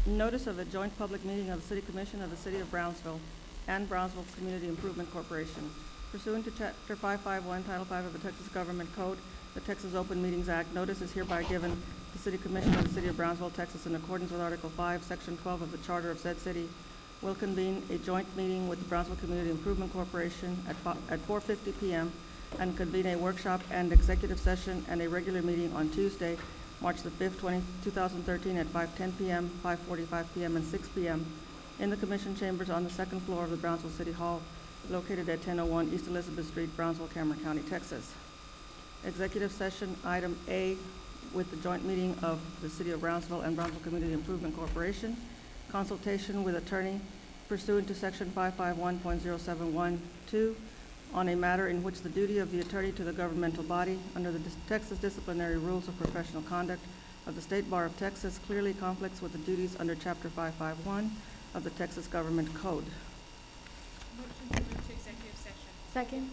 Notice of a joint public meeting of the City Commission of the City of Brownsville and Brownsville Community Improvement Corporation. Pursuant to Chapter 551, Title 5 of the Texas Government Code, the Texas Open Meetings Act, notice is hereby given to the City Commission of the City of Brownsville, Texas, in accordance with Article 5, Section 12 of the Charter of said city, will convene a joint meeting with the Brownsville Community Improvement Corporation at 4:50 p.m. and convene a workshop and executive session and a regular meeting on Tuesday, March the 5th, 2013 at 5:10 p.m., 5:45 p.m., and 6 p.m. in the Commission chambers on the second floor of the Brownsville City Hall, located at 1001 East Elizabeth Street, Brownsville, Cameron County, Texas. Executive session item A with the joint meeting of the City of Brownsville and Brownsville Community Improvement Corporation. Consultation with attorney pursuant to Section 551.0712 on a matter in which the duty of the attorney to the governmental body under the Texas Disciplinary Rules of Professional Conduct of the State Bar of Texas clearly conflicts with the duties under Chapter 551 of the Texas Government Code. Motion to move to executive session. Second.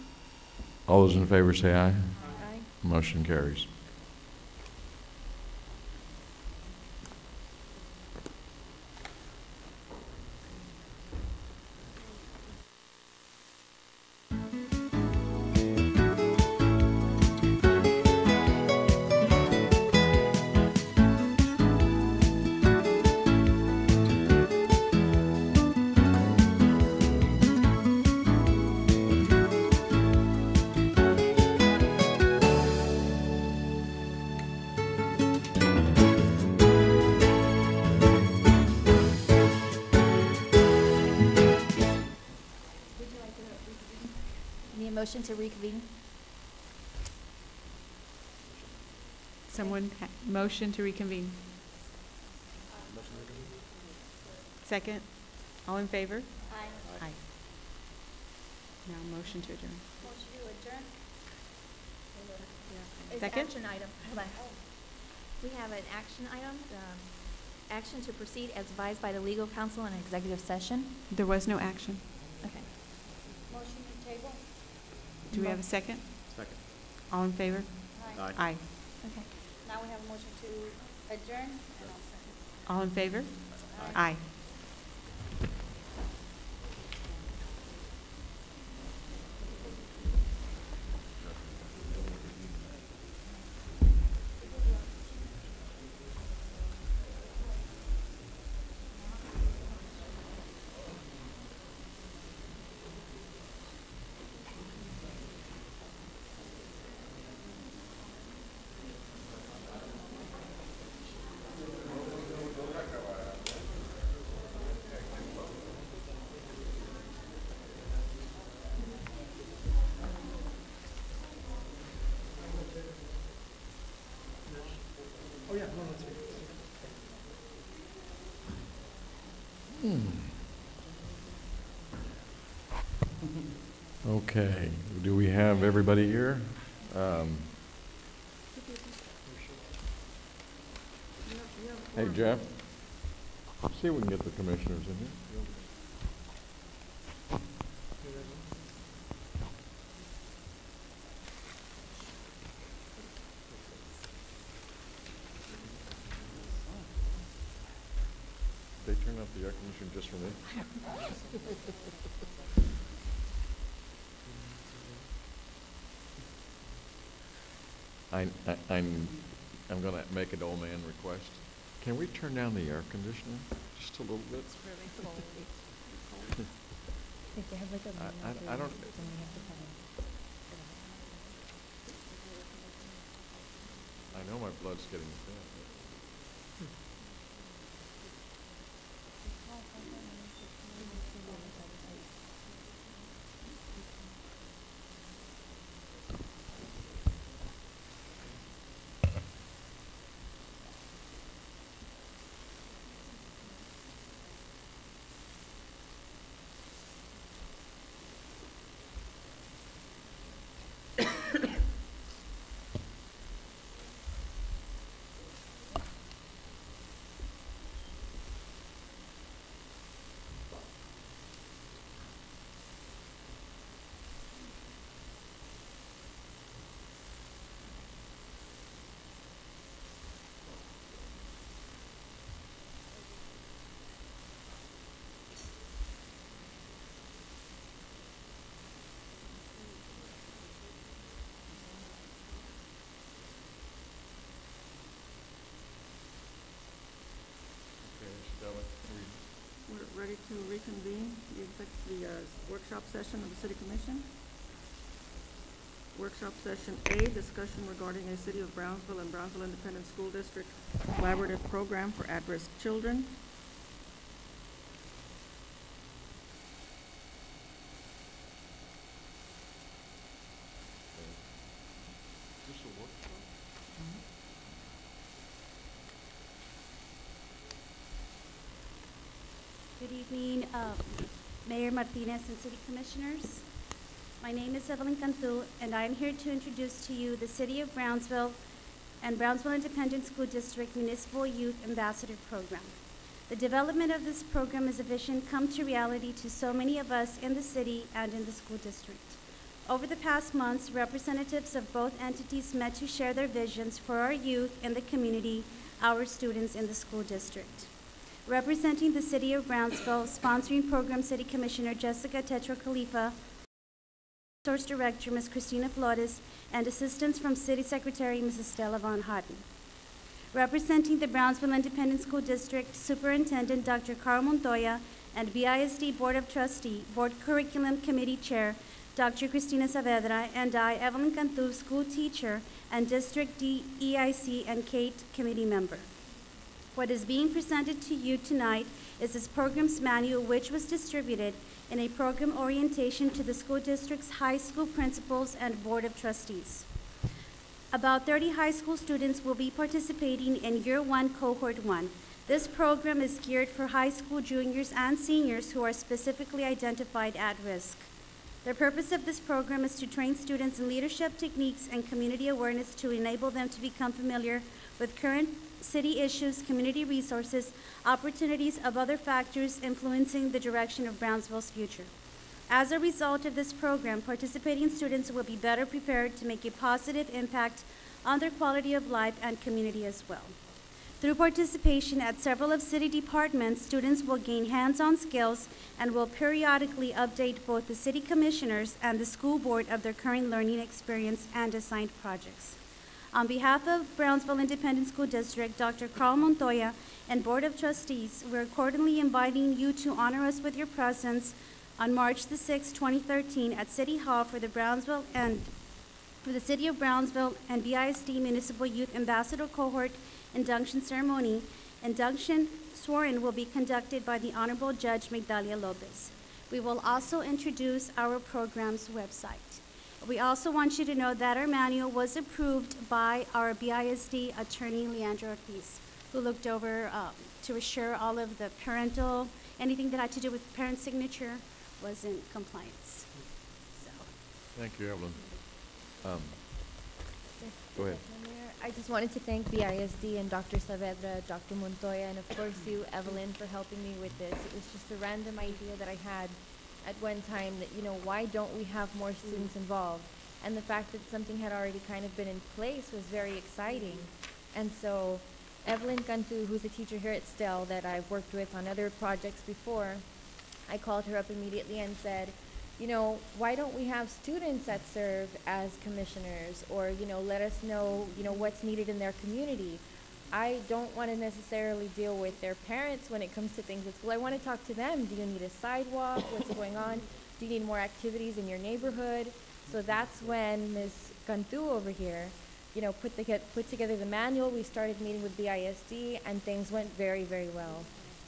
All those in favor say aye. Aye. Motion carries. Need a motion to reconvene? Motion to reconvene. Second. All in favor? Aye. Aye. Now motion to adjourn. Motion to adjourn? It's Second. action item. Hold on. We have an action item, action to proceed as advised by the legal counsel in executive session. There was no action. Okay. Motion to table? Do we have a second? Second. All in favor? Aye. Aye. Okay. Now we have a motion to adjourn, and I'll second. All in favor? Aye. Aye. Okay, do we have everybody here? Hey, Jeff, see if we can get the commissioners in here. They turn off the air conditioner just for me? I'm going to make an old man request. Can we turn down the air conditioner just a little bit? It's really cold. If they have like a I don't. I know my blood's getting thin. Next, the workshop session of the City Commission. Workshop session A, discussion regarding a City of Brownsville and Brownsville Independent School District collaborative program for at-risk children. Is this a workshop? Good evening, Mayor Martinez and City Commissioners. My name is Evelyn Cantu, and I am here to introduce to you the City of Brownsville and Brownsville Independent School District Municipal Youth Ambassador Program. The development of this program is a vision come to reality to so many of us in the city and in the school district. Over the past months, representatives of both entities met to share their visions for our youth in the community, our students in the school district. Representing the City of Brownsville, sponsoring program City Commissioner Jessica Tetra Khalifa, Resource Director Ms. Cristina Flores, and assistance from City Secretary Mrs. Stella Von Hotten. Representing the Brownsville Independent School District, Superintendent Dr. Carl Montoya, and BISD Board of Trustee, Board Curriculum Committee Chair, Dr. Cristina Saavedra, and I, Evelyn Cantu, school teacher and District DEIC and Kate committee member. What is being presented to you tonight is this program's manual, which was distributed in a program orientation to the school district's high school principals and Board of Trustees. About 30 high school students will be participating in Year 1, Cohort 1. This program is geared for high school juniors and seniors who are specifically identified at risk. The purpose of this program is to train students in leadership techniques and community awareness to enable them to become familiar with current city issues, community resources, opportunities of other factors influencing the direction of Brownsville's future. As a result of this program, participating students will be better prepared to make a positive impact on their quality of life and community as well. Through participation at several of city departments, students will gain hands-on skills and will periodically update both the city commissioners and the school board of their current learning experience and assigned projects. On behalf of Brownsville Independent School District, Dr. Carl Montoya, and Board of Trustees, we're accordingly inviting you to honor us with your presence on March the 6th, 2013 at City Hall for the City of Brownsville and BISD Municipal Youth Ambassador Cohort induction ceremony. Induction swearing will be conducted by the Honorable Judge Migdalia Lopez. We will also introduce our program's website. We also want you to know that our manual was approved by our BISD attorney, Leandro Ortiz, who looked over to assure all of the parental, anything that had to do with parent signature was in compliance. So. Thank you, Evelyn. Go ahead. Mayor, I just wanted to thank BISD and Dr. Saavedra, Dr. Montoya, and of course you, Evelyn, for helping me with this. It was just a random idea that I had at one time that, you know, why don't we have more students involved? And the fact that something had already kind of been in place was very exciting. And so Evelyn Cantu, who's a teacher here at Stell that I've worked with on other projects before, I called her up immediately and said, you know, why don't we have students that serve as commissioners, or, you know, let us know, you know, what's needed in their community. I don't want to necessarily deal with their parents when it comes to things at school. I want to talk to them. Do you need a sidewalk? What's going on? Do you need more activities in your neighborhood? So that's when Ms. Cantu over here, you know, put together the manual. We started meeting with BISD, and things went very, very well.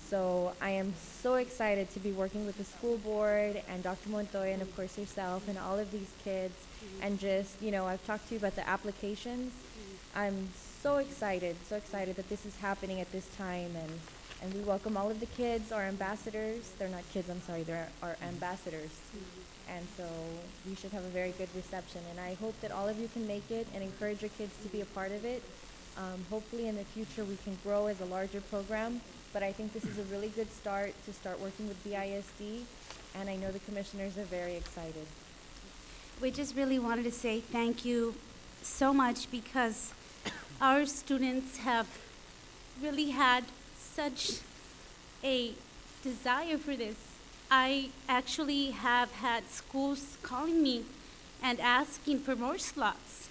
So I am so excited to be working with the school board and Dr. Montoya and of course yourself and all of these kids. And just, you know, I've talked to you about the applications. I'm so excited that this is happening at this time, and we welcome all of the kids, our ambassadors. They're not kids, I'm sorry, they're our ambassadors. And so we should have a very good reception, and I hope that all of you can make it and encourage your kids to be a part of it. Hopefully in the future we can grow as a larger program, but I think this is a really good start to start working with BISD, and I know the commissioners are very excited. We just really wanted to say thank you so much, because our students have really had such a desire for this. I actually have had schools calling me and asking for more slots.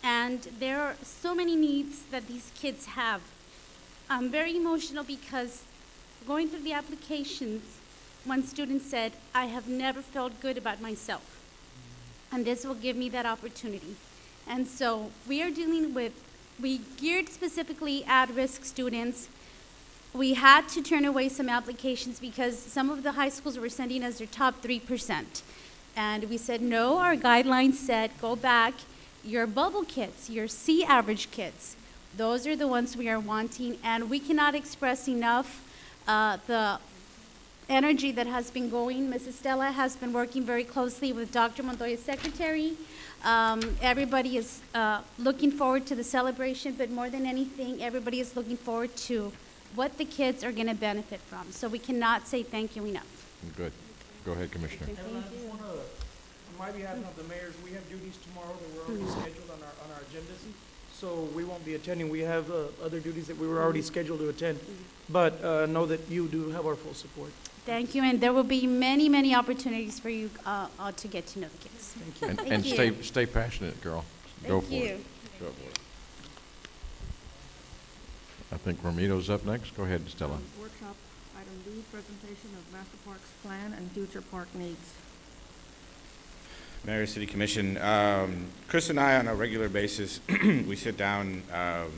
And there are so many needs that these kids have. I'm very emotional because going through the applications, one student said, "I have never felt good about myself, and this will give me that opportunity." And so we are dealing with, we geared specifically at-risk students. We had to turn away some applications because some of the high schools were sending us their top 3%. And we said, no, our guidelines said, go back, your bubble kids, your C average kids, those are the ones we are wanting, and we cannot express enough the energy that has been going. Mrs. Stella has been working very closely with Dr. Montoya's secretary. Everybody is looking forward to the celebration, but more than anything, everybody is looking forward to what the kids are going to benefit from. So we cannot say thank you enough. Good. Go ahead, Commissioner. And I just want to, on my behalf of the mayors, we have duties tomorrow that were already scheduled on our agendas. So we won't be attending. We have other duties that we were already scheduled to attend. But know that you do have our full support. Thank you, and there will be many, many opportunities for you to get to know the kids. Thank you. And, Thank and you. stay passionate, girl. Go Thank for you. it. Go for it. I think Romito's up next. Go ahead, Stella. Workshop item B, presentation of Master Parks Plan and future park needs. Mayor, City Commission, Chris and I on a regular basis, we sit down and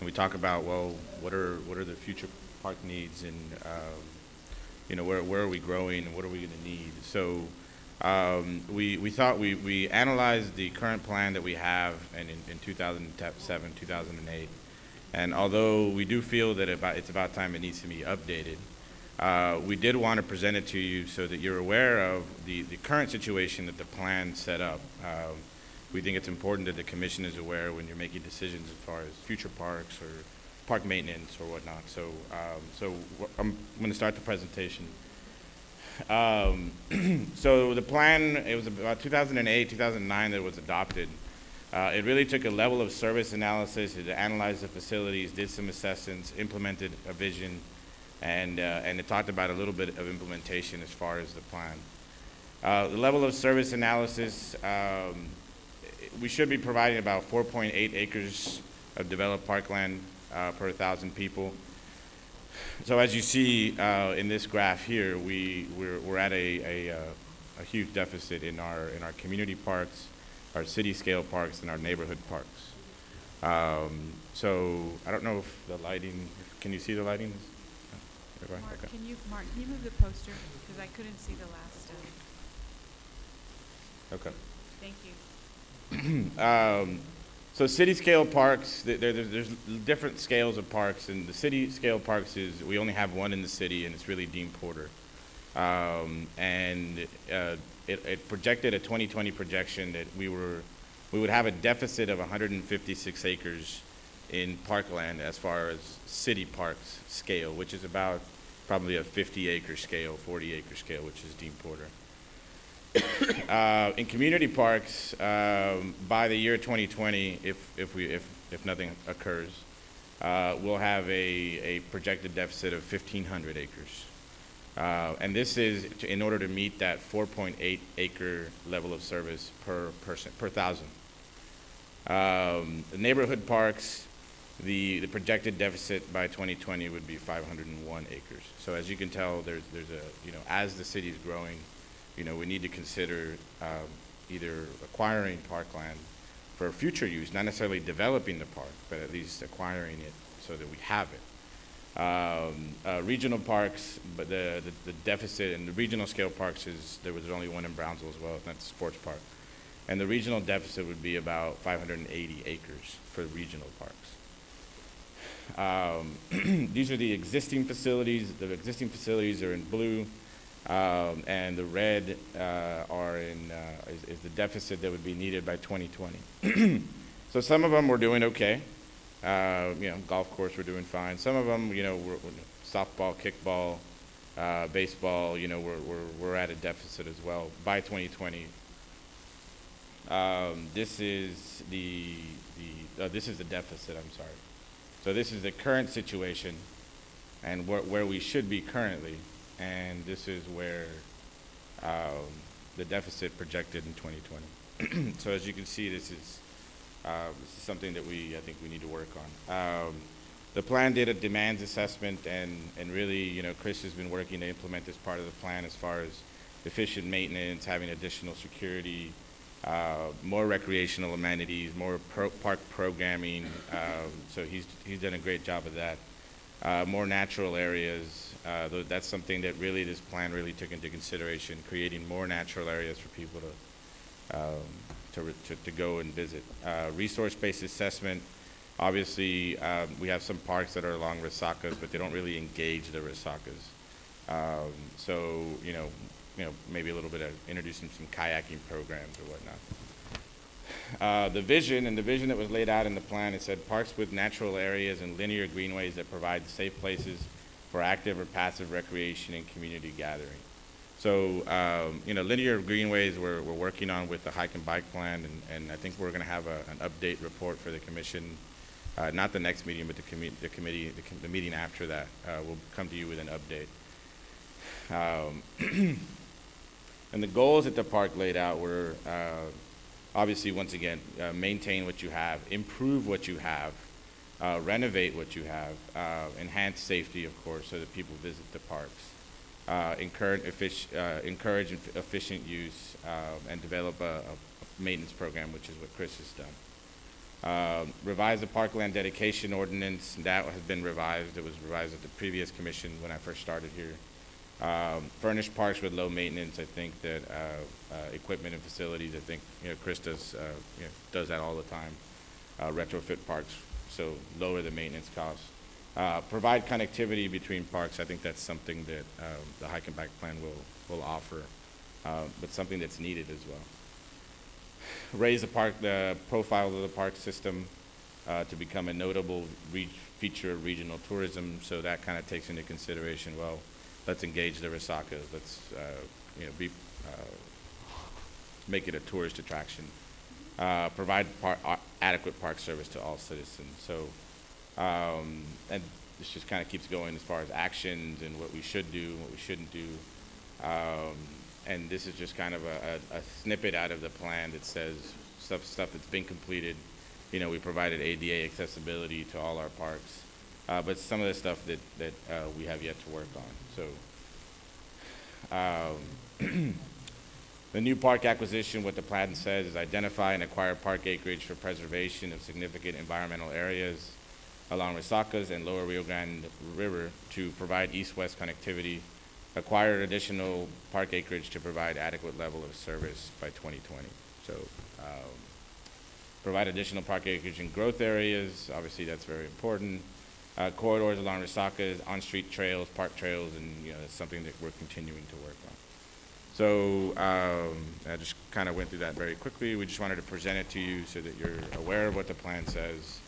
we talk about, well, what are the future park needs, and you know, where are we growing and what are we going to need? So we thought we analyzed the current plan that we have in 2007, 2008, and although we do feel that it's about time it needs to be updated, we did want to present it to you so that you're aware of the current situation that the plan set up. We think it's important that the commission is aware when you're making decisions as far as future parks or park maintenance or whatnot. So, I'm going to start the presentation. So the plan, it was about 2008, 2009 that it was adopted. It really took a level of service analysis. It analyzed the facilities, did some assessments, implemented a vision, and it talked about a little bit of implementation as far as the plan. The level of service analysis, we should be providing about 4.8 acres of developed parkland per 1,000 people. So as you see in this graph here, we're at a huge deficit in our community parks, our city scale parks, and our neighborhood parks. So I don't know if the lighting, can you see the lighting? Mark, Okay. can you move the poster? Because I couldn't see the last. Okay. Thank you. So city scale parks, there's different scales of parks, and the city scale parks is, we only have one in the city, and it's really Dean Porter. It projected a 2020 projection that we would have a deficit of 156 acres in parkland as far as city parks scale, which is about probably a 50-acre scale, 40-acre scale, which is Dean Porter. In community parks, by the year 2020, if nothing occurs, we'll have a projected deficit of 1,500 acres. And this is in order to meet that 4.8 acre level of service per person, per 1,000. The neighborhood parks, the projected deficit by 2020 would be 501 acres. So as you can tell, there's a, you know, as the city is growing, you know, we need to consider either acquiring parkland for future use, not necessarily developing the park, but at least acquiring it so that we have it. Regional parks, but the deficit in the regional scale parks is, there was only one in Brownsville as well, that's the sports park. And the regional deficit would be about 580 acres for regional parks. These are the existing facilities. The existing facilities are in blue, and the red is the deficit that would be needed by 2020. So some of them we're doing okay. You know, golf course we're doing fine. Some of them, you know, we're softball, kickball, baseball. You know, we're at a deficit as well by 2020. This is this is the deficit. I'm sorry. So this is the current situation, and where we should be currently, and this is where the deficit projected in 2020. So as you can see, this is something that I think we need to work on. the plan did a demands assessment, and really, you know, Chris has been working to implement this part of the plan as far as efficient maintenance, having additional security, more recreational amenities, more park programming. So he's done a great job of that. More natural areas. That's something that really this plan really took into consideration, creating more natural areas for people to go and visit. Resource-based assessment. Obviously, we have some parks that are along Resacas, but they don't really engage the Resacas. So, you know, maybe a little bit of introducing some kayaking programs or whatnot. The vision that was laid out in the plan, it said parks with natural areas and linear greenways that provide safe places for active or passive recreation and community gathering. So, you know, linear greenways we're working on with the hike and bike plan, and I think we're going to have an update report for the commission. Not the next meeting, but the meeting after that. We'll come to you with an update. And the goals that the park laid out were obviously, once again, maintain what you have, improve what you have, renovate what you have, enhance safety, of course, so that people visit the parks, encourage efficient use, and develop a maintenance program, which is what Chris has done. Revise the parkland dedication ordinance. That has been revised. It was revised at the previous commission when I first started here. Furnish parks with low maintenance. I think that equipment and facilities. I think Chris does that all the time. Retrofit parks, so lower the maintenance costs. Provide connectivity between parks. I think that's something that the hike and bike plan will offer, but something that's needed as well. Raise the profile of the park system to become a notable feature of regional tourism. So that kind of takes into consideration, well, let's engage the Resacas. Let's make it a tourist attraction. Provide adequate park service to all citizens. So, and this just kind of keeps going as far as actions and what we should do and what we shouldn't do. And this is just kind of a snippet out of the plan that says stuff that's been completed. You know, we provided ADA accessibility to all our parks, but some of the stuff that we have yet to work on. So the new park acquisition, what the plan says is identify and acquire park acreage for preservation of significant environmental areas along Resacas and Lower Rio Grande River to provide east-west connectivity. Acquire additional park acreage to provide adequate level of service by 2020. So provide additional park acreage in growth areas. Obviously, that's very important. Corridors along Resacas, on-street trails, park trails, and that's something that we're continuing to work on. So I just kind of went through that very quickly. We just wanted to present it to you so that you're aware of what the plan says.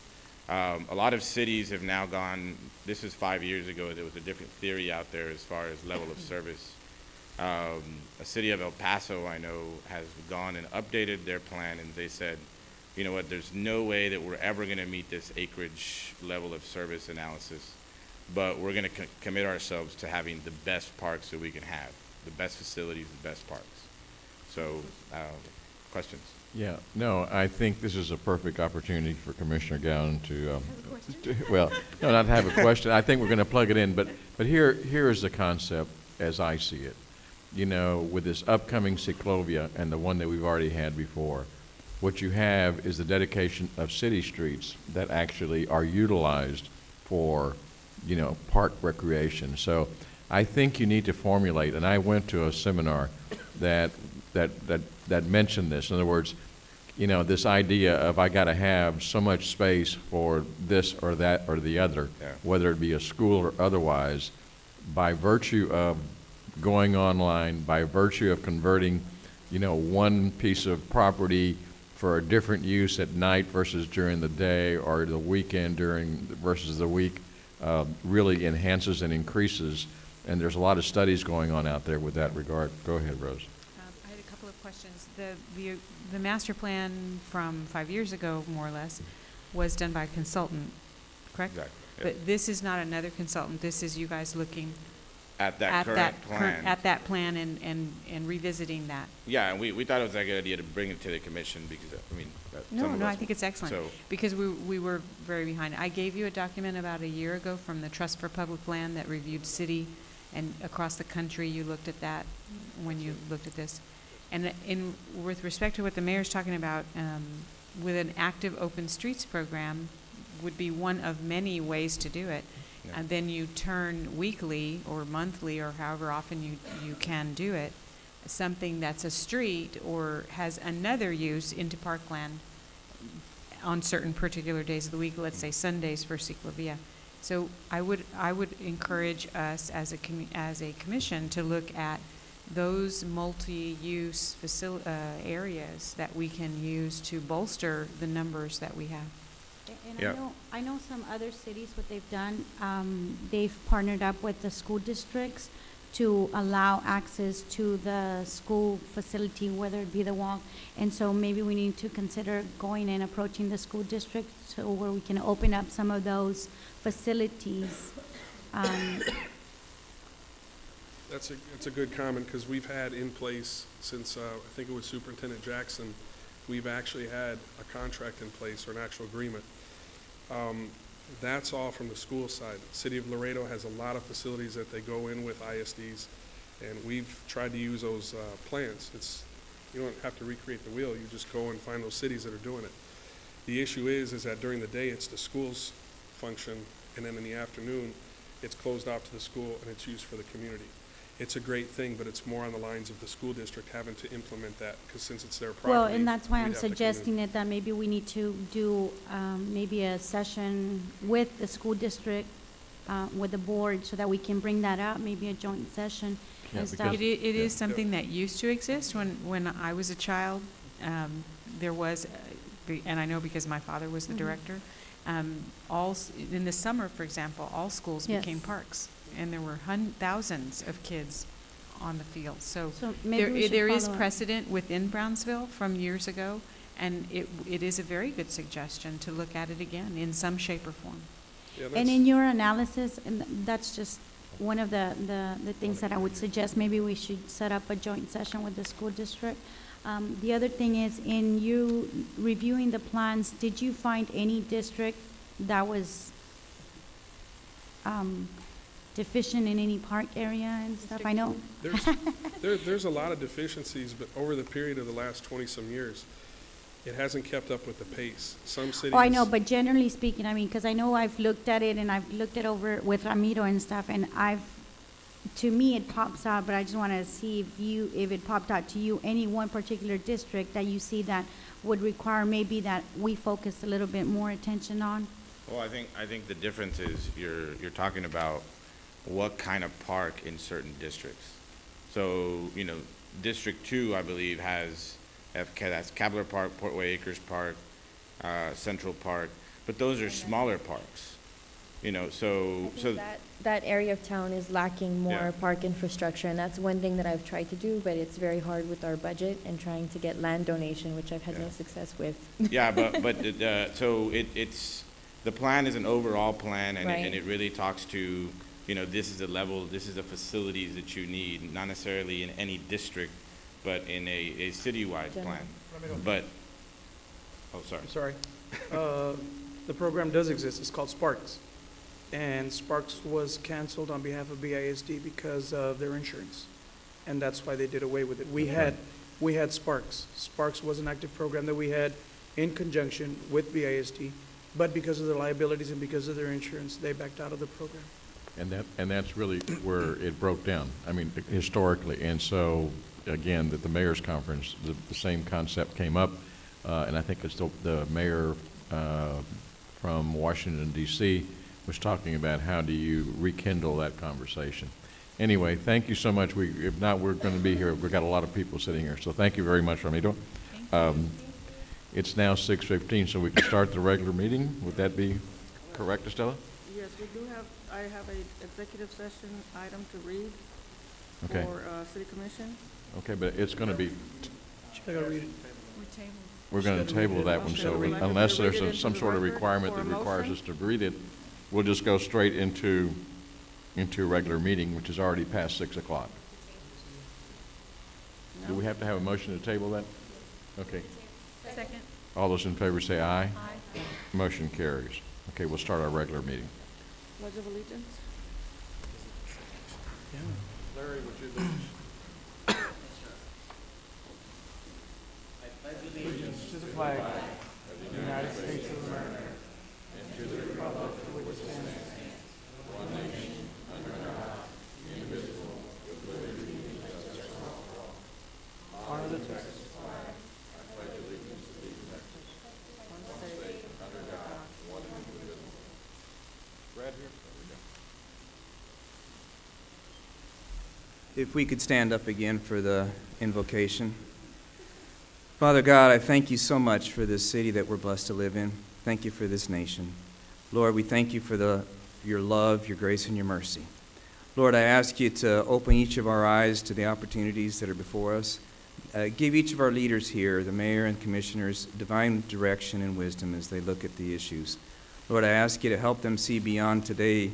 A lot of cities have now gone, this is 5 years ago, there was a different theory out there as far as level of service. A city of El Paso, I know, has gone and updated their plan, and they said, you know what, there's no way that we're ever going to meet this acreage level of service analysis, but we're going to commit ourselves to having the best parks that we can have, the best facilities, the best parks. So, questions? Yeah, no, I think this is a perfect opportunity for Commissioner Gowan to, well, no, not to have a question. I think we're going to plug it in, but here is the concept as I see it. You know, with this upcoming Ciclovia and the one that we've already had before, what you have is the dedication of city streets that actually are utilized for, park recreation. So I think you need to formulate, and I went to a seminar that mentioned this. In other words, this idea of I got to have so much space for this or that or the other, yeah, whether it be a school or otherwise, by virtue of going online, by virtue of converting, one piece of property for a different use at night versus during the day, or the weekend versus the week, really enhances and increases. And there's a lot of studies going on out there with that regard. Go ahead, Rose. I had a couple of questions. The master plan from 5 years ago, more or less, was done by a consultant, correct? Exactly. Yeah. But this is not another consultant. This is you guys looking at that current plan. At that plan and revisiting that. Yeah, and we thought it was a good idea to bring it to the commission because, I mean, No, I think it's excellent, So- because we were very behind. I gave you a document about a year ago from the Trust for Public Land that reviewed city and across the country. You looked at that when you looked at this. And with respect to what the mayor's talking about, with an active open streets program would be one of many ways to do it. Yeah. And then you turn weekly or monthly or however often you can do it, something that's a street or has another use into parkland on certain particular days of the week, let's say Sundays for Ciclovia. So I would encourage us as a commission to look at those multi-use areas that we can use to bolster the numbers that we have. And Yeah. I know some other cities, what they've done, they've partnered up with the school districts to allow access to the school facility, whether it be the walk. And so maybe we need to consider going and approaching the school district so where we can open up some of those facilities. It's a good comment, because we've had in place since, I think it was Superintendent Jackson, we've actually had a contract in place or an actual agreement. That's all from the school side. City of Laredo has a lot of facilities that they go in with ISDs, and we've tried to use those plans. You don't have to recreate the wheel. You just go and find those cities that are doing it. The issue is that during the day, it's the school's function, and then in the afternoon, it's closed off to the school and it's used for the community. It's a great thing, but it's more on the lines of the school district having to implement that, because since it's their property. Well, and that's why we'd I'm have to come in. suggesting it, that maybe we need to do maybe a session with the school district, with the board, so that we can bring that up, maybe a joint session Yeah, and stuff. because- It is something that used to exist when I was a child. There was, and I know because my father was the Mhm. director, in the summer, for example, all schools became Yes. parks, and there were thousands of kids on the field. So So maybe we should there is follow up. precedent within Brownsville from years ago, and it is a very good suggestion to look at it again in some shape or form. Yeah, And that's- in your analysis, and that's just one of the things that I would suggest, maybe we should set up a joint session with the school district. The other thing is, in you reviewing the plans, did you find any district that was deficient in any park area and stuff? I know. There's a lot of deficiencies, but over the period of the last 20-some years, it hasn't kept up with the pace. Some cities. Oh, I know, but generally speaking, I mean, because I know I've looked at it and I've looked it over with Ramiro and stuff, and to me, it pops out, but I just want to see if it popped out to you, any one particular district that you see that would require maybe that we focus a little bit more attention on. Well, I think the difference is you're talking about what kind of park in certain districts. So, District 2, I believe, that's Cabler Park, Portway Acres Park, Central Park, but those are smaller parks. So That area of town is lacking more Yeah. park infrastructure, and that's one thing that I've tried to do, but it's very hard with our budget and trying to get land donation, which I've had no Yeah. success with. yeah, so it's the plan is an overall plan, and Right. it really talks to this is the level, this is the facilities that you need, not necessarily in any district, but in a citywide General. plan. But sorry. I'm sorry. The program does exist. It's called Sparks. And Sparks was canceled on behalf of BISD because of their insurance. And that's why they did away with it. We had Sparks. Sparks was an active program that we had in conjunction with BISD, but because of their liabilities and because of their insurance, they backed out of the program. And that's really where it broke down, I mean, historically. And so, again, at the mayor's conference, the same concept came up, and I think it's the mayor from Washington, D.C., was talking about how do you rekindle that conversation. Anyway, thank you so much. If not, we're going to be here. We've got a lot of people sitting here, so thank you very much, Ramiro. It's now 6:15, so we can start the regular meeting. Would that be correct, Estella? Yes, I have an executive session item to read Okay. for City Commission. Okay, but it's going to be, I gotta read it. we're going to table that one, so Should we- unless there's Read it some into sort of the record requirement for that a requires motion? us to read it, we'll just go straight into into a regular meeting, which is already past 6 o'clock. Do we have to have a motion to table that? Okay. Second. All those in favor say aye. Aye. Motion carries. Okay, we'll start our regular meeting. Pledge of Allegiance. Larry, would you lead? Allegiance to the flag of the United States of America and to the republic for which it stands, one nation, under God, indivisible, with liberty and justice for all. Honor the Texas flag. I pledge allegiance to these Texas, one state, under God, one indivisible. Brad here? There we go. If we could stand up again for the invocation. Father God, I thank you so much for this city that we're blessed to live in. Thank you for this nation. Lord, we thank you for your love, your grace, and your mercy. Lord, I ask you to open each of our eyes to the opportunities that are before us. Give each of our leaders here, the mayor and commissioners, divine direction and wisdom as they look at the issues. Lord, I ask you to help them see beyond today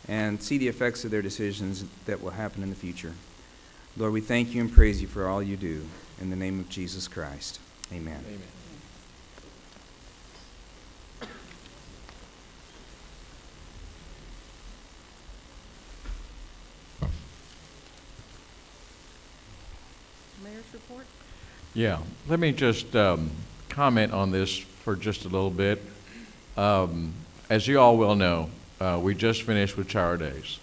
and see the effects of their decisions that will happen in the future. Lord, we thank you and praise you for all you do. In the name of Jesus Christ, amen. Amen. Mayor's report. Yeah, let me just comment on this for just a little bit. As you all well know, we just finished with Shower Days.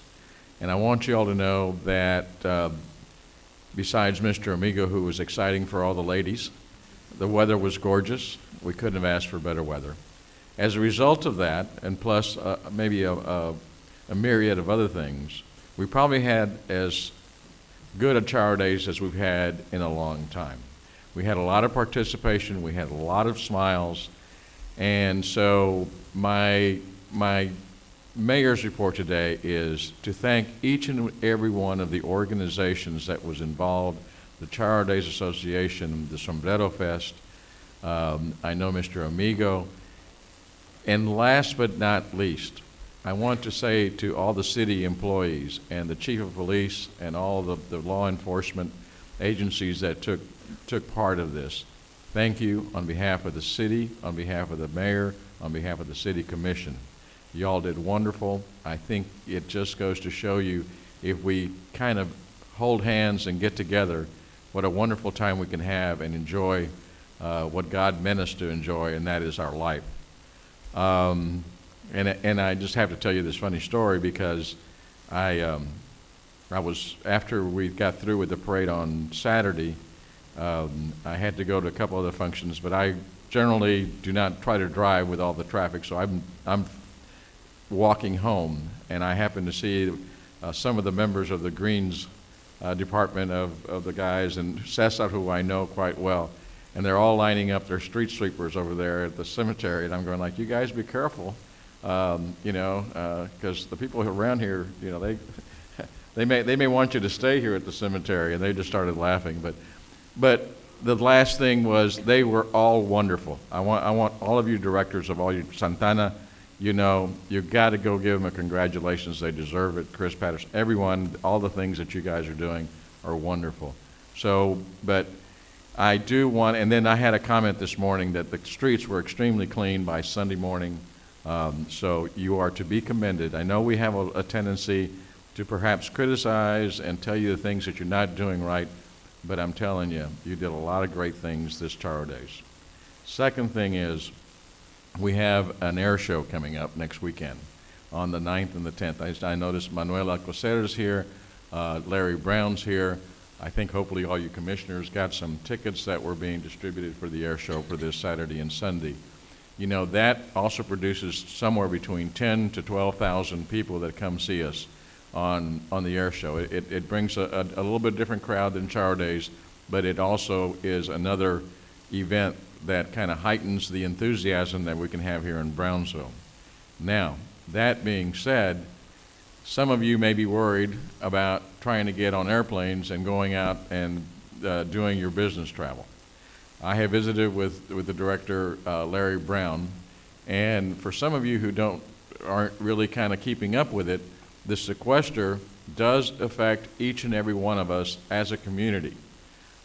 And I want you all to know that besides Mr. Amigo, who was exciting for all the ladies, the weather was gorgeous. We couldn't have asked for better weather. As a result of that, and plus maybe a myriad of other things, we probably had as good a Shower Days as we've had in a long time. We had a lot of participation, we had a lot of smiles, and so my mayor's report today is to thank each and every one of the organizations that was involved, the Shower Days Association, the Sombrero Fest, I know Mr. Amigo, and last but not least, I want to say to all the city employees and the chief of police and all the law enforcement agencies that took part of this, thank you on behalf of the city, on behalf of the mayor, on behalf of the city commission. Y'all did wonderful. I think it just goes to show you, if we kind of hold hands and get together, what a wonderful time we can have and enjoy what God meant us to enjoy, and that is our life. And I just have to tell you this funny story because I was, after we got through with the parade on Saturday, I had to go to a couple other functions, but I generally do not try to drive with all the traffic, so I'm walking home, and I happened to see some of the members of the Greens department of the guys, and Cesar, who I know quite well, and they're all lining up their street sweepers over there at the cemetery, and I'm going like, you guys be careful, you know, because the people around here, you know, they may want you to stay here at the cemetery, and they just started laughing, but the last thing was they were all wonderful. I want all of you directors of all you, Santana, you know, you've got to go give them a congratulations. They deserve it. Chris Patterson, everyone, all the things that you guys are doing are wonderful. So, but I do want, and then I had a comment this morning that the streets were extremely clean by Sunday morning. So you are to be commended. I know we have a tendency to perhaps criticize and tell you the things that you're not doing right, but I'm telling you, you did a lot of great things this Shower Days. Second thing is, we have an air show coming up next weekend on the 9th and the 10th. I noticed Manuel Alcocer's here, Larry Brown's here. I think hopefully all you commissioners got some tickets that were being distributed for the air show for this Saturday and Sunday. You know, that also produces somewhere between 10 to 12,000 people that come see us on the air show. It brings a little bit different crowd than Shower Days, but it also is another event that kind of heightens the enthusiasm that we can have here in Brownsville. Now, that being said, some of you may be worried about trying to get on airplanes and going out and doing your business travel. I have visited with the director, Larry Brown, and for some of you who aren't really kind of keeping up with it, the sequester does affect each and every one of us as a community.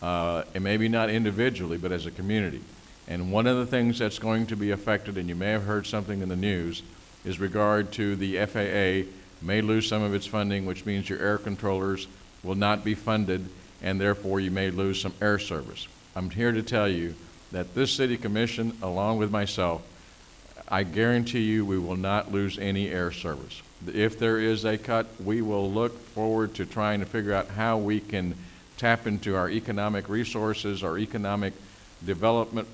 And maybe not individually, but as a community. And one of the things that's going to be affected, and you may have heard something in the news, is regard to the FAA may lose some of its funding, which means your air controllers will not be funded, and therefore you may lose some air service. I'm here to tell you that this City Commission, along with myself, I guarantee you we will not lose any air service. If there is a cut, we will look forward to trying to figure out how we can tap into our economic resources, our economic development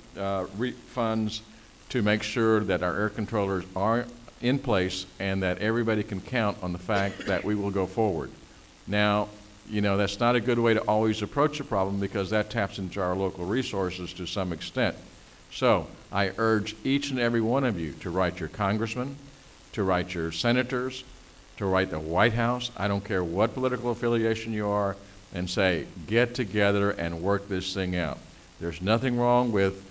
funds to make sure that our air controllers are in place and that everybody can count on the fact that we will go forward. Now, you know, that's not a good way to always approach a problem because that taps into our local resources to some extent. So I urge each and every one of you to write your congressman, to write your senators, to write the White House, I don't care what political affiliation you are, and say, get together and work this thing out. There's nothing wrong with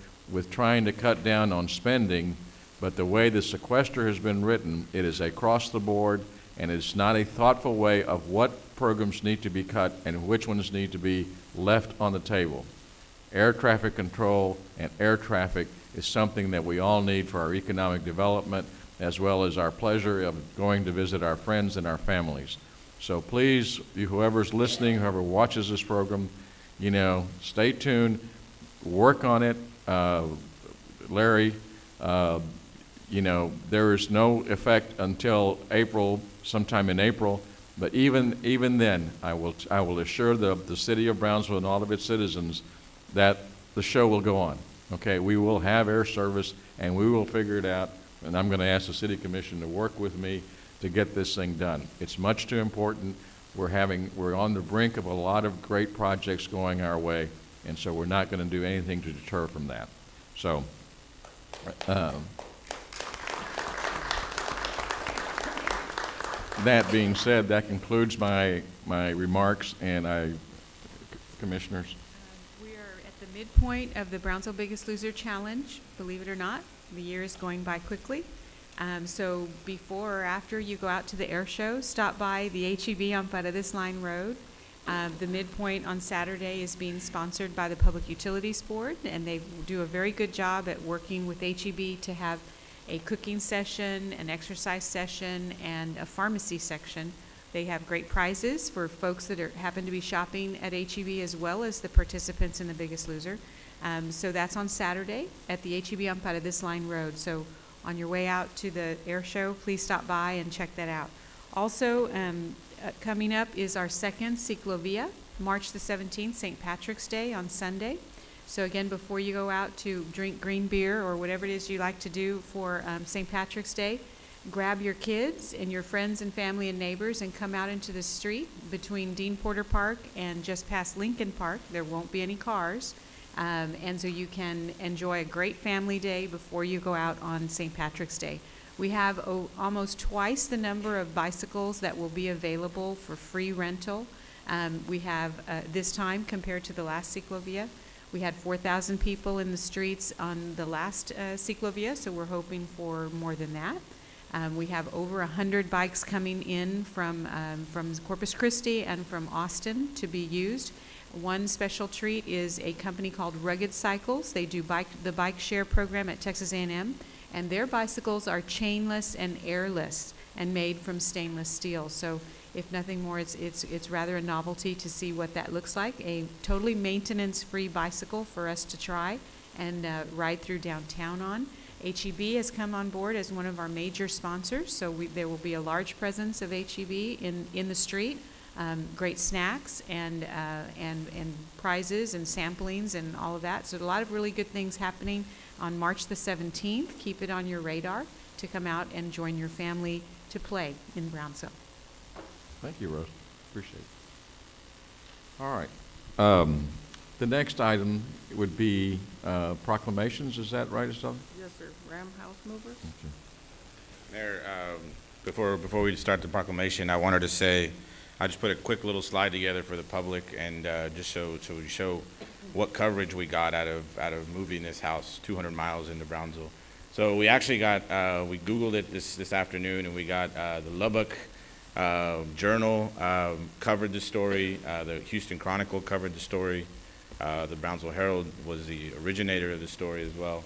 trying to cut down on spending, but the way the sequester has been written, it is across the board, and it's not a thoughtful way of what programs need to be cut and which ones need to be left on the table. Air traffic control and air traffic is something that we all need for our economic development, as well as our pleasure of going to visit our friends and our families. So please, whoever's listening, whoever watches this program, you know, stay tuned, work on it. Larry, you know, there is no effect until April, sometime in April, but even then, I will assure the city of Brownsville and all of its citizens that the show will go on. Okay, we will have air service and we will figure it out, and I'm going to ask the City Commission to work with me to get this thing done. It's much too important. We're on the brink of a lot of great projects going our way, and so we're not going to do anything to deter from that. So, that being said, that concludes my remarks, and Commissioners. We are at the midpoint of the Brownsville Biggest Loser Challenge. Believe it or not, the year is going by quickly. So before or after you go out to the air show, stop by the H-E-B on Paredes Line Road. The midpoint on Saturday is being sponsored by the Public Utilities Board, and they do a very good job at working with H-E-B to have a cooking session, an exercise session, and a pharmacy section. They have great prizes for folks that happen to be shopping at H-E-B, as well as the participants in the Biggest Loser. So that's on Saturday at the H-E-B on Paredes Line Road. So on your way out to the air show, please stop by and check that out. Also, coming up is our second Ciclovia, March the 17th, St. Patrick's Day on Sunday. So again, before you go out to drink green beer or whatever it is you like to do for St. Patrick's Day, grab your kids and your friends and family and neighbors and come out into the street between Dean Porter Park and just past Lincoln Park. There won't be any cars. And so you can enjoy a great family day before you go out on St. Patrick's Day. We have almost twice the number of bicycles that will be available for free rental. We have this time compared to the last Ciclovia. We had 4,000 people in the streets on the last Ciclovia, so we're hoping for more than that. We have over 100 bikes coming in from Corpus Christi and from Austin to be used. One special treat is a company called Rugged Cycles. They do the bike share program at Texas A&M, and their bicycles are chainless and airless and made from stainless steel. So if nothing more, it's rather a novelty to see what that looks like. A totally maintenance-free bicycle for us to try and ride through downtown on. H-E-B has come on board as one of our major sponsors, so there will be a large presence of H-E-B in the street. Great snacks and prizes and samplings and all of that. So a lot of really good things happening on March the 17th. Keep it on your radar to come out and join your family to play in Brownsville. Thank you, Rose. Appreciate it. All right. The next item would be proclamations. Is that right, Estella? Yes, sir. Ram House Movers. Okay. Mayor, before we start the proclamation, I wanted to say, I just put a quick little slide together for the public, and just so we show what coverage we got out of moving this house 200 miles into Brownsville. So we actually got we Googled it this afternoon, and we got the Lubbock Journal covered the story. The Houston Chronicle covered the story. The Brownsville Herald was the originator of the story as well.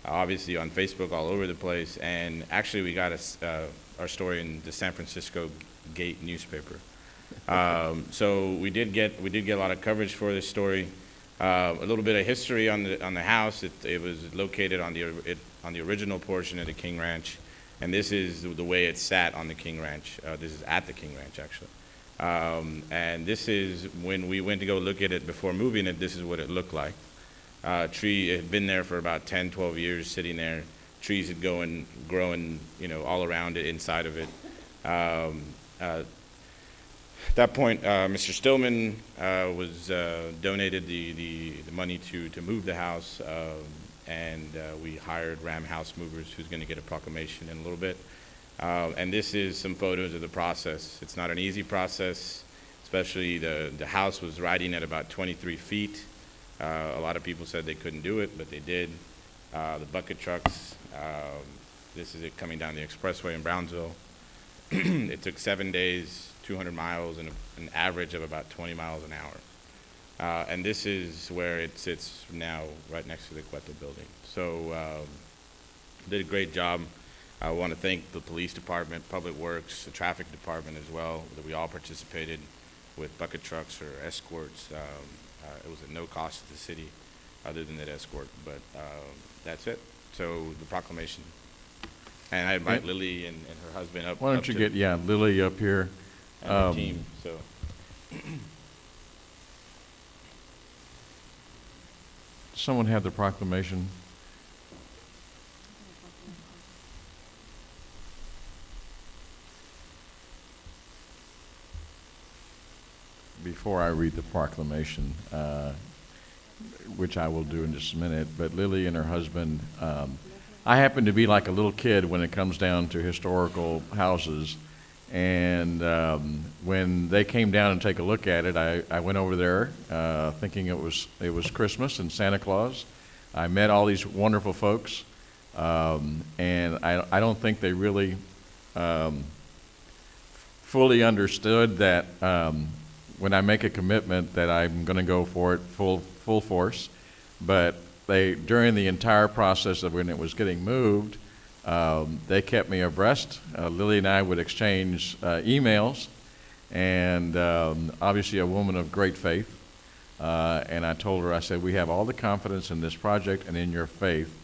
Obviously on Facebook all over the place. And actually we got our story in the San Francisco Gate newspaper. So we did get a lot of coverage for this story. A little bit of history on the house. It was located on the original portion of the King Ranch, and this is the way it sat on the King Ranch. This is at the King Ranch, actually. And this is when we went to go look at it before moving it. This is what it looked like. Tree had been there for about 10, 12 years, sitting there. Trees had growing, all around it, inside of it. At that point, Mr. Stillman was donated the money to move the house, and we hired Ram House Movers, who's going to get a proclamation in a little bit. And this is some photos of the process. It's not an easy process, especially the house was riding at about 23 feet. A lot of people said they couldn't do it, but they did. The bucket trucks, this is it coming down the expressway in Brownsville. It took 7 days, 200 miles, and an average of about 20 miles an hour. And this is where it sits now, right next to the Cueto building. So did a great job. I want to thank the police department, public works, the traffic department as well, that we all participated with bucket trucks or escorts. It was at no cost to the city other than that escort, but that's it. So the proclamation. And I invite Lily and her husband up. Why don't you get, Lily up here. And her team, so. Someone have the proclamation? Before I read the proclamation, which I will do in just a minute, but Lily and her husband, I happen to be like a little kid when it comes down to historical houses. And when they came down and take a look at it, I went over there thinking it was Christmas and Santa Claus. I met all these wonderful folks, and I don't think they really fully understood that when I make a commitment that I'm going to go for it full force. But during the entire process of when it was getting moved, they kept me abreast. Lily and I would exchange emails, and obviously a woman of great faith. And I told her, I said, we have all the confidence in this project and in your faith.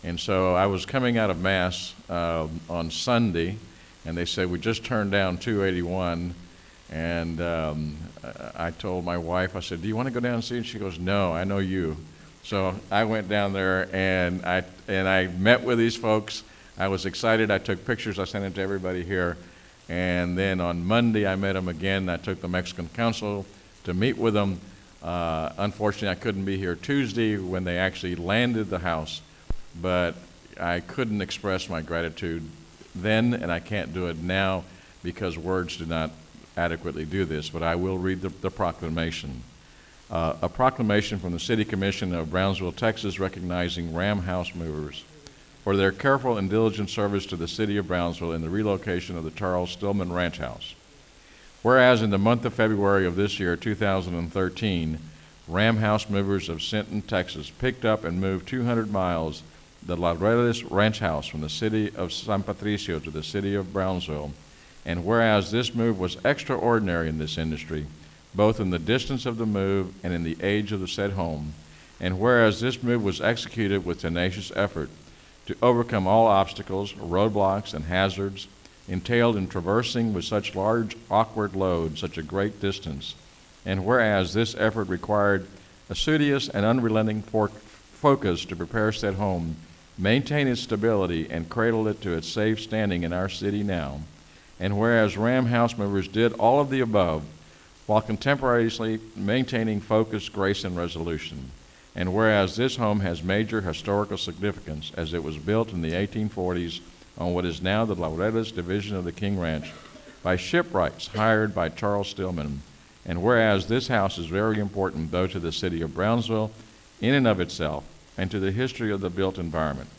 And so I was coming out of Mass on Sunday, and they said, we just turned down 281. And I told my wife, I said, do you want to go down and see? And she goes, no, I know you. So I went down there, and I met with these folks. I was excited. I took pictures. I sent them to everybody here. And then on Monday, I met them again. I took the Mexican Council to meet with them. Unfortunately, I couldn't be here Tuesday when they actually landed the house. But I couldn't express my gratitude then, and I can't do it now because words do not adequately do this. But I will read the proclamation. A proclamation from the City Commission of Brownsville, Texas, recognizing Ram House Movers for their careful and diligent service to the city of Brownsville in the relocation of the Charles Stillman Ranch House. Whereas in the month of February of this year, 2013, Ram House Movers of Sinton, Texas, picked up and moved 200 miles the Laureles Ranch House from the city of San Patricio to the city of Brownsville. And whereas this move was extraordinary in this industry, both in the distance of the move and in the age of the said home, and whereas this move was executed with tenacious effort to overcome all obstacles, roadblocks, and hazards entailed in traversing with such large, awkward load such a great distance, and whereas this effort required assiduous and unrelenting focus to prepare said home, maintain its stability, and cradle it to its safe standing in our city now, and whereas Ram House Movers did all of the above while contemporaneously maintaining focus, grace, and resolution. And whereas this home has major historical significance as it was built in the 1840s on what is now the Laureles division of the King Ranch by shipwrights hired by Charles Stillman. And whereas this house is very important both to the city of Brownsville in and of itself and to the history of the built environment.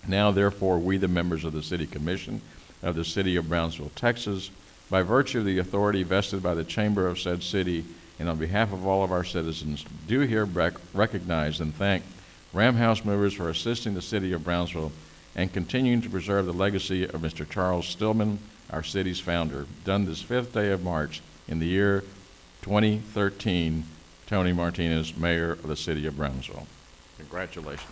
Now therefore we, the members of the City Commission of the City of Brownsville, Texas, By virtue of the authority vested by the Chamber of said city, and on behalf of all of our citizens, do hereby recognize and thank Ram House Movers for assisting the city of Brownsville and continuing to preserve the legacy of Mr. Charles Stillman, our city's founder. Done this 5th day of March in the year 2013, Tony Martinez, Mayor of the city of Brownsville. Congratulations.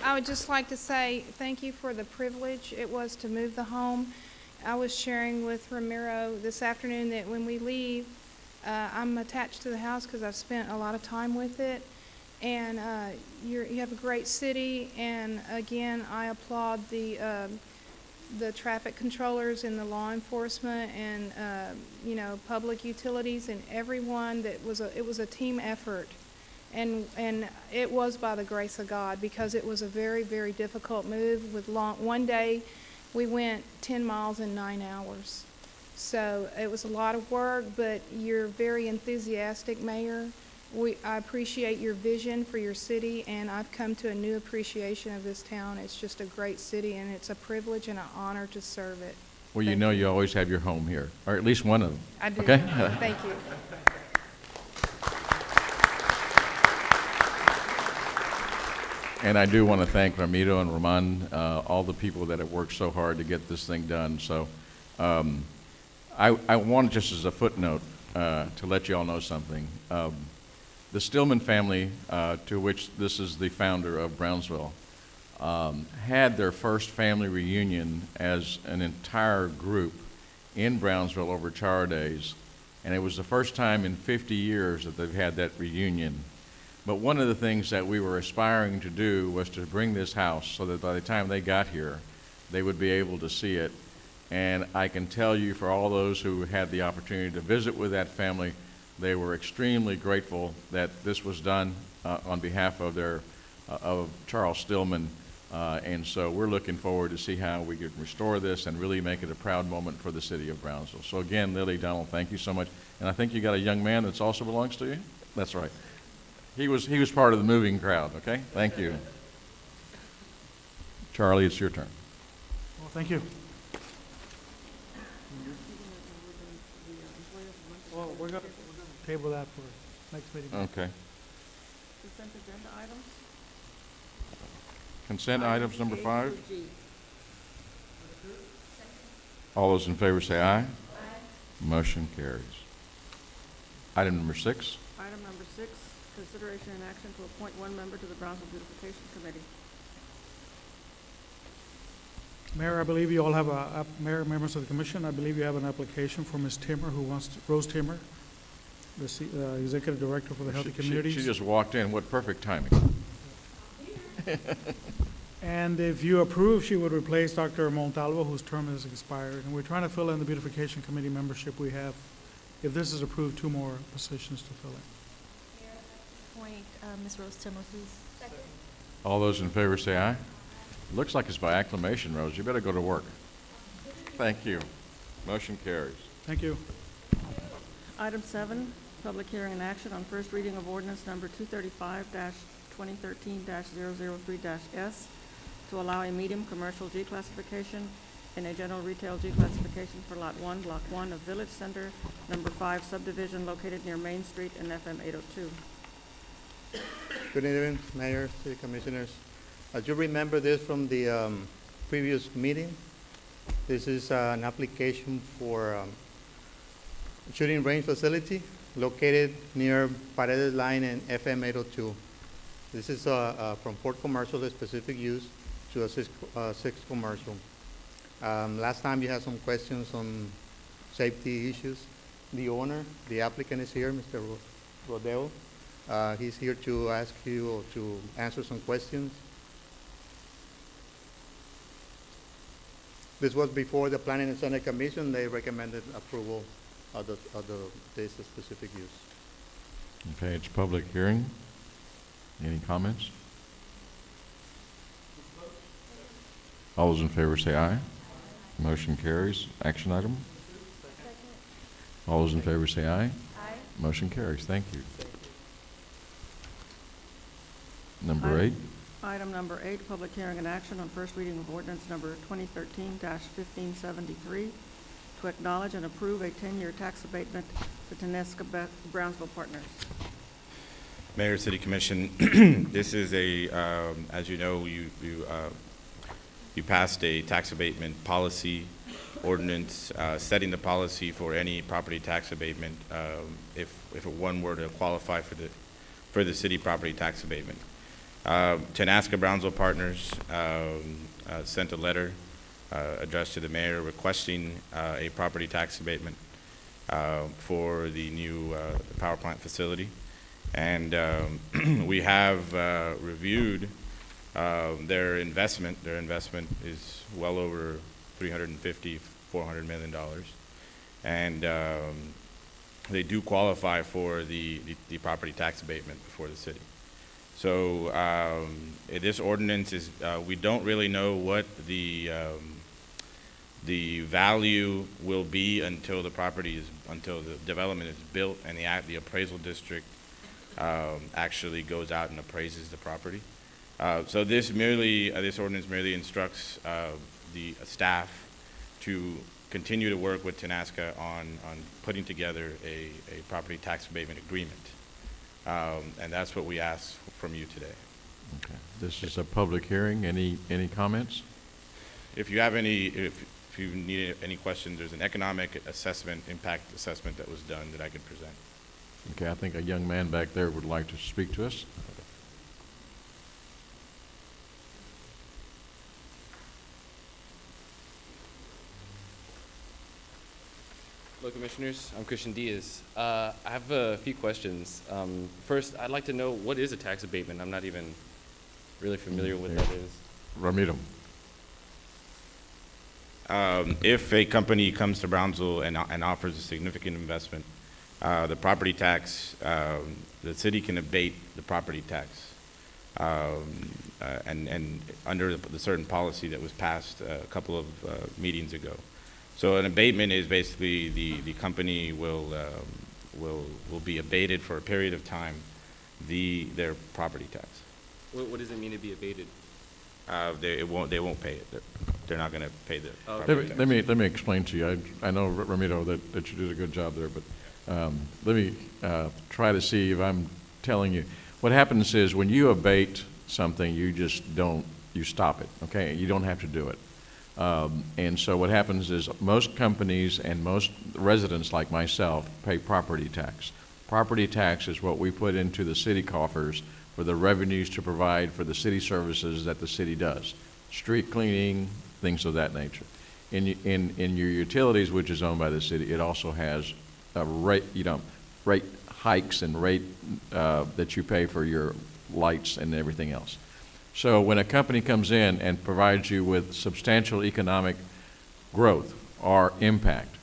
I would just like to say thank you for the privilege it was to move the home. I was sharing with Ramiro this afternoon that when we leave, I'm attached to the house because I've spent a lot of time with it. And you have a great city, and again, I applaud the traffic controllers and the law enforcement and you know, public utilities and everyone. It was a team effort. And it was by the grace of God, because it was a very, very difficult move with one day we went 10 miles in 9 hours. So it was a lot of work, but you're very enthusiastic, Mayor. I appreciate your vision for your city, and I've come to a new appreciation of this town. It's just a great city, and it's a privilege and an honor to serve it. Well, you know you always have your home here, or at least one of them. I do. Okay? Thank you. And I do want to thank Ramiro and Roman, all the people that have worked so hard to get this thing done. So I want, just as a footnote, to let you all know something. The Stillman family, to which this is the founder of Brownsville, had their first family reunion as an entire group in Brownsville over Char Days. And it was the first time in 50 years that they've had that reunion. But one of the things that we were aspiring to do was to bring this house so that by the time they got here, they would be able to see it. And I can tell you, for all those who had the opportunity to visit with that family, they were extremely grateful that this was done on behalf of of Charles Stillman. And so we're looking forward to see how we could restore this and really make it a proud moment for the city of Brownsville. So again, Lily, Donald, thank you so much. And I think you got a young man that also belongs to you? That's right. He was part of the moving crowd, okay? Thank you. Charlie, it's your turn. Well, thank you. Well, we're going to table that for next meeting. Okay. Consent agenda items? Consent items number 5. A through G. All those in favor say aye. Aye. Motion carries. Item number 6. Item number 6, consideration and action to appoint one member to the Brownsville Beautification Committee. Mayor, I believe you all have Mayor, members of the commission, I believe you have an application for Ms. Timmer, Rose Timmer, the Executive Director for the Healthy Communities. She just walked in. What perfect timing. And if you approve, she would replace Dr. Montalvo, whose term has expired. And we're trying to fill in the Beautification Committee membership we have. If this is approved, 2 more positions to fill in. Appoint Ms. Rose Timmer, please. All those in favor say aye. Looks like it's by acclamation, Rose. You better go to work. Thank you. Motion carries. Thank you. Item 7, public hearing and action on first reading of ordinance number 235-2013-003-S to allow a medium commercial G classification and a general retail G classification for Lot 1, Block 1 of Village Center, number 5 subdivision located near Main Street and FM 802. Good evening, Mayor, City Commissioners. As you remember this from the previous meeting, this is an application for shooting range facility located near Paredes Line and FM 802. This is from Fort Commercial, a specific use, to a 6 commercial. Last time you had some questions on safety issues. The owner, the applicant is here, Mr. Rodeo. He's here to ask you or to answer some questions. This was before the Planning and Zoning Commission. They recommended approval of this specific use. Okay, it's public hearing. Any comments? All those in favor say aye. Motion carries. Action item? All those in favor say aye. Aye. Motion carries. Thank you. Number 8. Item number 8, public hearing and action on first reading of ordinance number 2013-1573 to acknowledge and approve a 10-year tax abatement to Tenesca Brownsville Partners. Mayor, City Commission, this is a, as you know, you passed a tax abatement policy ordinance setting the policy for any property tax abatement if one were to qualify for the city property tax abatement. Tenesca Brownsville Partners sent a letter addressed to the mayor requesting a property tax abatement for the new power plant facility. And we have reviewed their investment. Their investment is well over $350, $400 million. And they do qualify for the property tax abatement before the city. So this ordinance is, we don't really know what the value will be until the property is, until the development is built and the appraisal district actually goes out and appraises the property. So this merely, this ordinance merely instructs the staff to continue to work with Tenesca on putting together a property tax abatement agreement. And that's what we ask from you today. Okay. This is a public hearing. Any comments? If you have any, if you need any questions, there's an economic assessment, impact assessment that was done that I could present. Okay, I think a young man back there would like to speak to us. Hello, Commissioners. I'm Christian Diaz. I have a few questions. First, I'd like to know, what is a tax abatement? I'm not even really familiar with what that is. Ramiro. If a company comes to Brownsville and offers a significant investment, the property tax, the city can abate the property tax. And under the certain policy that was passed a couple of meetings ago. So an abatement is basically the company will be abated for a period of time their property tax. What does it mean to be abated? They won't pay it. They're not going to pay the Oh, property tax. Let me explain to you. I know, Ramiro, that you did a good job there, but let me try to see if I'm telling you. What happens is when you abate something, you just don't, you stop it, okay? You don't have to do it. And so what happens is most companies and most residents like myself pay property tax. Property tax is what we put into the city coffers for the revenues to provide for the city services that the city does. Street cleaning, things of that nature. In your utilities, which is owned by the city, it also has a rate, rate hikes and rate that you pay for your lights and everything else. So when a company comes in and provides you with substantial economic growth or impact,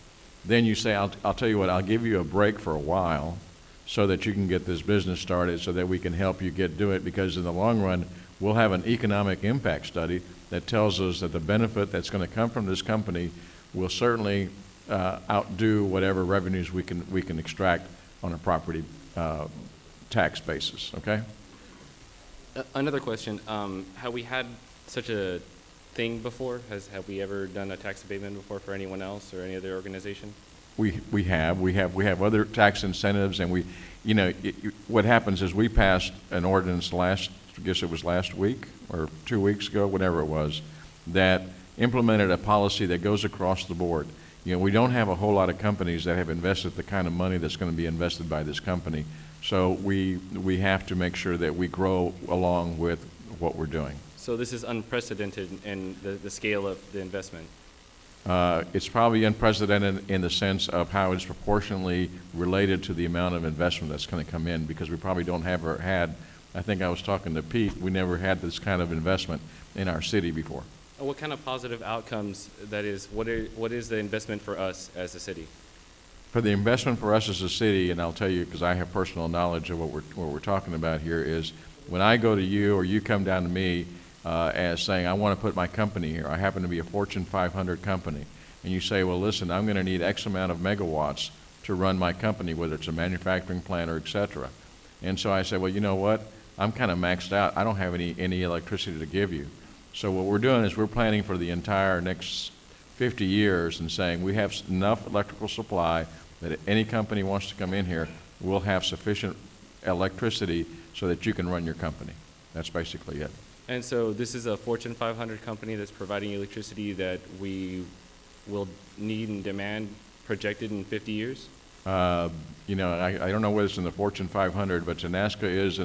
then you say, I'll tell you what, I'll give you a break for a while so that you can get this business started so that we can help you do it, because in the long run, we'll have an economic impact study that tells us that the benefit that's going to come from this company will certainly outdo whatever revenues we can extract on a property tax basis, okay? Another question, have we had such a thing before? Have we ever done a tax abatement before for anyone else or any other organization? We have other tax incentives, and what happens is we passed an ordinance I guess it was last week or 2 weeks ago, whatever it was, that implemented a policy that goes across the board. We don't have a whole lot of companies that have invested the kind of money that's going to be invested by this company. So we have to make sure that we grow along with what we're doing. So this is unprecedented in the scale of the investment? It's probably unprecedented in the sense of how it's proportionally related to the amount of investment that's going to come in, because we probably don't have or had, I think I was talking to Pete, we never had this kind of investment in our city before. What kind of positive outcomes, that is, what is the investment for us as a city? For the investment for us as a city, and I'll tell you because I have personal knowledge of what we're talking about here, is when I go to you or you come down to me as saying, I want to put my company here. I happen to be a Fortune 500 company. And you say, well, listen, I'm going to need X amount of megawatts to run my company, whether it's a manufacturing plant or et cetera. And so I say, well, you know what? I'm kind of maxed out. I don't have any electricity to give you. So what we're doing is we're planning for the entire next 50 years and saying we have enough electrical supply that if any company wants to come in here, we'll have sufficient electricity so that you can run your company. That's basically it. And so this is a Fortune 500 company that's providing electricity that we will need and demand projected in 50 years? You know, I don't know whether it's in the Fortune 500, but Tenaska is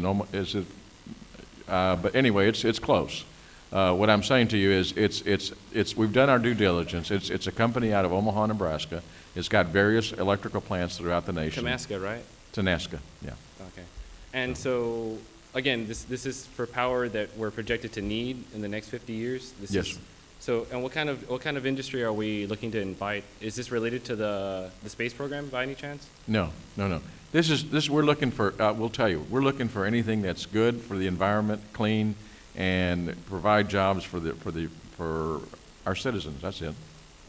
but anyway, it's close. What I'm saying to you is we've done our due diligence. It's a company out of Omaha, Nebraska. It's got various electrical plants throughout the nation. Tenaska, right? Tenaska, yeah. Okay. And so, again, this is for power that we're projected to need in the next 50 years? Yes. So, and what kind of industry are we looking to invite? Is this related to the space program by any chance? No. We're looking for, we'll tell you, we're looking for anything that's good for the environment, clean, and provide jobs for our citizens. That's it.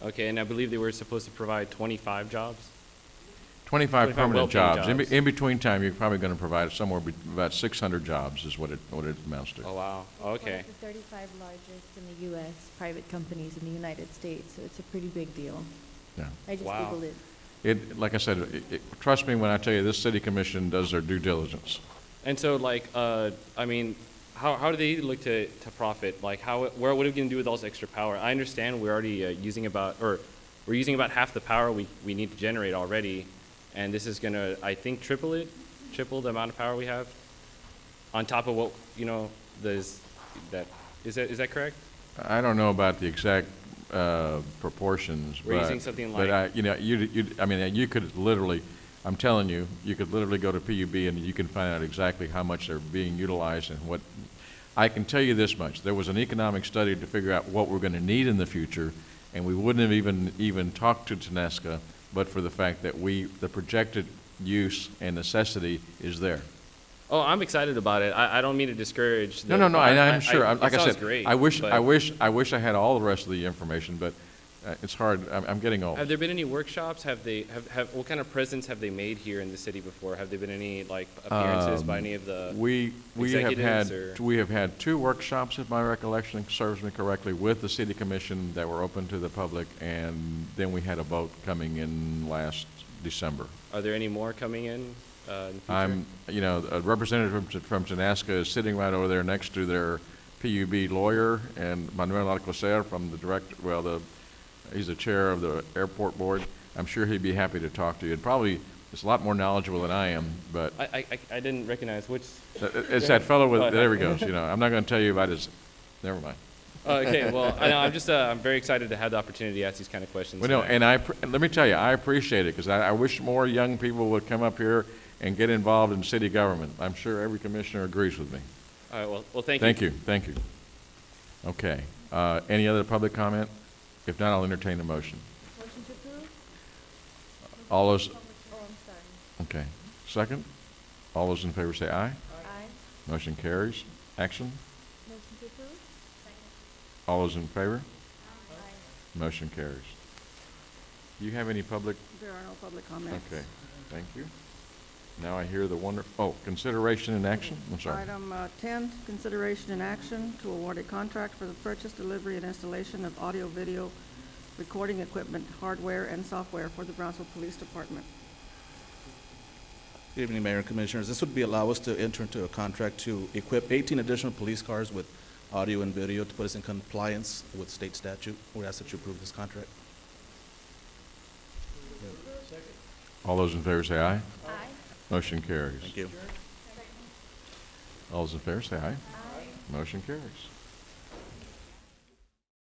Okay, and I believe they were supposed to provide 25 jobs? 25 permanent well-paying jobs. In between time, you're probably going to provide somewhere about 600 jobs is what it amounts to. Oh, wow. Okay. One of the 35 largest in the U.S. private companies in the United States, so it's a pretty big deal. Yeah. I just Wow. Googled it. Like I said, trust me when I tell you, this city commission does their due diligence. And so, like, I mean, how do they look to profit? Like, what are we going to do with all this extra power? I understand we're already using about half the power we need to generate already, and this is going to, I think, triple the amount of power we have, on top of what, you know, is that correct? I don't know about the exact proportions, We're but, using something but like- you could literally, I'm telling you, you could literally go to PUB and you can find out exactly how much they're being utilized and what. I can tell you this much: there was an economic study to figure out what we're going to need in the future, and we wouldn't have even talked to Tenaska, but for the fact that the projected use and necessity is there. Oh, I'm excited about it. I don't mean to discourage. No, I'm sure. Like I sounds said, great, I wish but I had all the rest of the information, but it's hard. I'm getting old. Have there been any workshops? Have what kind of presence have they made here in the city before? Have there been any like appearances by any of the executives? We have had 2 workshops, if my recollection serves me correctly, with the city commission that were open to the public, and then we had a vote coming in last December. Are there any more coming in the future? A representative from Tenaska is sitting right over there next to their PUB lawyer, and Manuel Alcocer from he's the chair of the airport board. I'm sure he'd be happy to talk to you. And probably is a lot more knowledgeable than I am, but. I didn't recognize which. It's that fellow with, there he goes, I'm not going to tell you about his, never mind. Okay, well, I'm very excited to have the opportunity to ask these kind of questions. Well, no, and let me tell you, I appreciate it, because I wish more young people would come up here and get involved in city government. I'm sure every commissioner agrees with me. All right, well, thank you. Thank you. Okay, any other public comment? If not, I'll entertain a motion. Motion to approve? All those, Oh, I'm sorry. okay. Second? All those in favor say aye. Aye. Motion carries. Action? Motion to approve? All those in favor? Aye. Motion carries. Do you have any public? There are no public comments. Okay, thank you. Now I hear consideration and action? I'm sorry. Item 10, consideration and action to award a contract for the purchase, delivery, and installation of audio-video recording equipment, hardware, and software for the Brownsville Police Department. Good evening, Mayor and Commissioners. This would allow us to enter into a contract to equip 18 additional police cars with audio and video to put us in compliance with state statute. We ask that you approve this contract. All those in favor say aye. Aye. Motion carries. Thank you. All those in favor say aye. Motion carries.